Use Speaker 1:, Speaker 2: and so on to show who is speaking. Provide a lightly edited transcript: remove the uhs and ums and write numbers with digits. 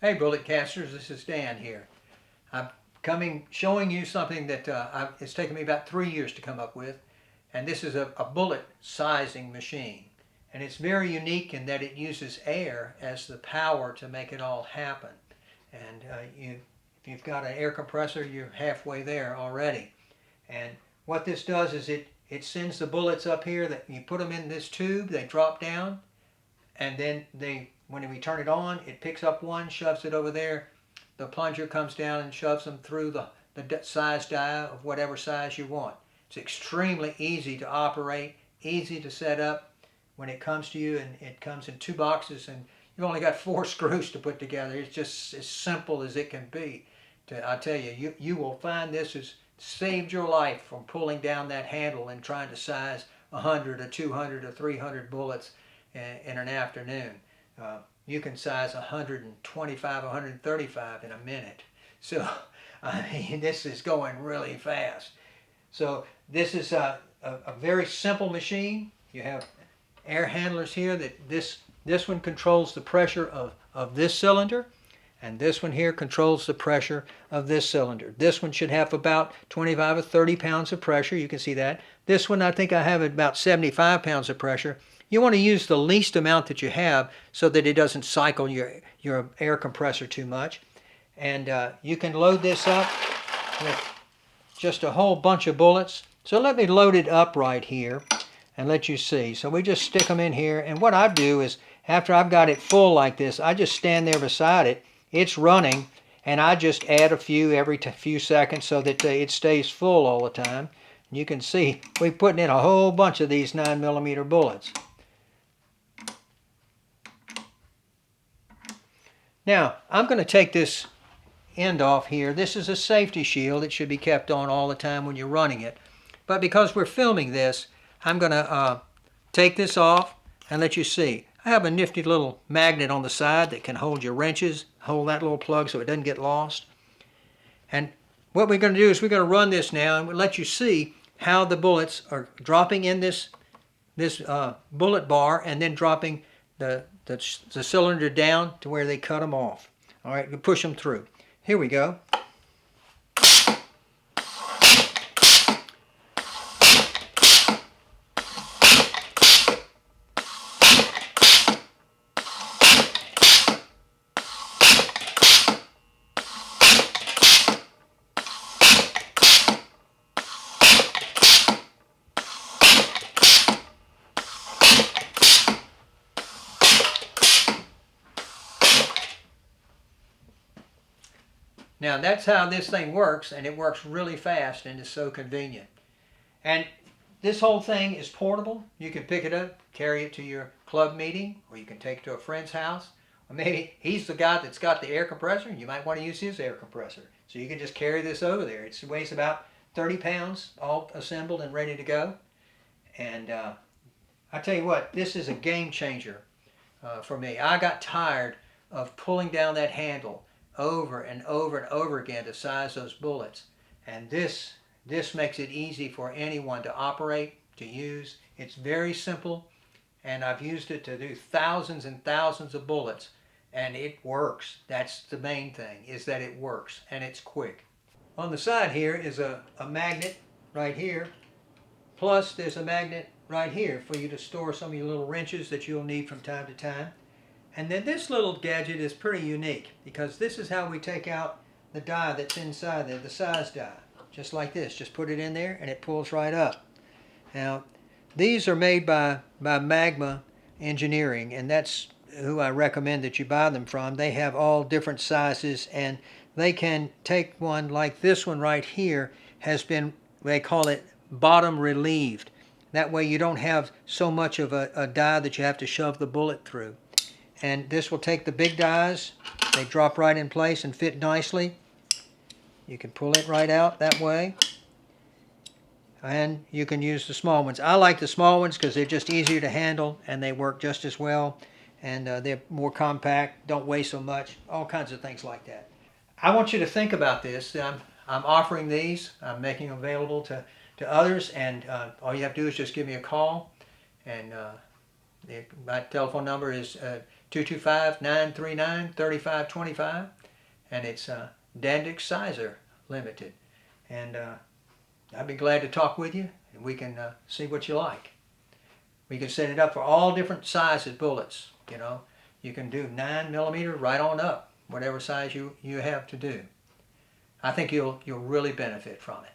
Speaker 1: Hey bullet casters, this is Dan here. I'm showing you something that it's taken me about 3 years to come up with, and this is a bullet sizing machine. And it's very unique in that it uses air as the power to make it all happen. And if you've got an air compressor, you're halfway there already. And what this does is it sends the bullets up here, that you put them in this tube, they drop down, and then when we turn it on, it picks up one, shoves it over there. The plunger comes down and shoves them through the size die of whatever size you want. It's extremely easy to operate, easy to set up when it comes to you, and it comes in two boxes, and you've only got 4 screws to put together. It's just as simple as it can be. I tell you, you will find this has saved your life from pulling down that handle and trying to size 100 or 200 or 300 bullets in an afternoon. You can size 125, 135 in a minute. So I mean, this is going really fast. So this is a very simple machine. You have air handlers here. This one controls the pressure of this cylinder, and this one here controls the pressure of this cylinder. This one should have about 25 or 30 pounds of pressure. You can see that. This one, I think I have about 75 pounds of pressure. You want to use the least amount that you have so that it doesn't cycle your air compressor too much. And you can load this up with just a whole bunch of bullets. So let me load it up right here and let you see. So we just stick them in here, and what I do is, after I've got it full like this, I just stand there beside it. It's running, and I just add a few every few seconds so that it stays full all the time. And you can see we're putting in a whole bunch of these 9mm bullets. Now, I'm going to take this end off here. This is a safety shield. It should be kept on all the time when you're running it. But because we're filming this, I'm going to take this off and let you see. I have a nifty little magnet on the side that can hold your wrenches, hold that little plug so it doesn't get lost. And what we're going to do is we're going to run this now, and we'll let you see how the bullets are dropping in this bullet bar, and then dropping the cylinder down to where they cut them off. All right, we push them through. Here we go. Now that's how this thing works, and it works really fast, and it's so convenient. And this whole thing is portable. You can pick it up, carry it to your club meeting, or you can take it to a friend's house. Or maybe he's the guy that's got the air compressor, and you might want to use his air compressor. So you can just carry this over there. It weighs about 30 pounds, all assembled and ready to go. And I tell you what, this is a game changer for me. I got tired of pulling down that handle over and over and over again to size those bullets. And this makes it easy for anyone to operate, to use. It's very simple, and I've used it to do thousands and thousands of bullets, and it works. That's the main thing, is that it works, and it's quick. On the side here is a magnet right here, plus there's a magnet right here for you to store some of your little wrenches that you'll need from time to time. And then this little gadget is pretty unique, because this is how we take out the die that's inside there, the size die. Just like this. Just put it in there and it pulls right up. Now, these are made by Magma Engineering, and that's who I recommend that you buy them from. They have all different sizes, and they can take one like this one right here has been, they call it bottom relieved. That way you don't have so much of a die that you have to shove the bullet through. And this will take the big dies. They drop right in place and fit nicely. You can pull it right out that way. And you can use the small ones. I like the small ones because they're just easier to handle, and they work just as well. And they're more compact, don't weigh so much, all kinds of things like that. I want you to think about this. I'm offering these. I'm making them available to others, and all you have to do is just give me a call. And my telephone number is 225-939-3525, and it's Dandix Sizer Limited. And I'd be glad to talk with you, and we can see what you like. We can set it up for all different sizes bullets. You know, you can do 9mm right on up, whatever size you have to do. I think you'll really benefit from it.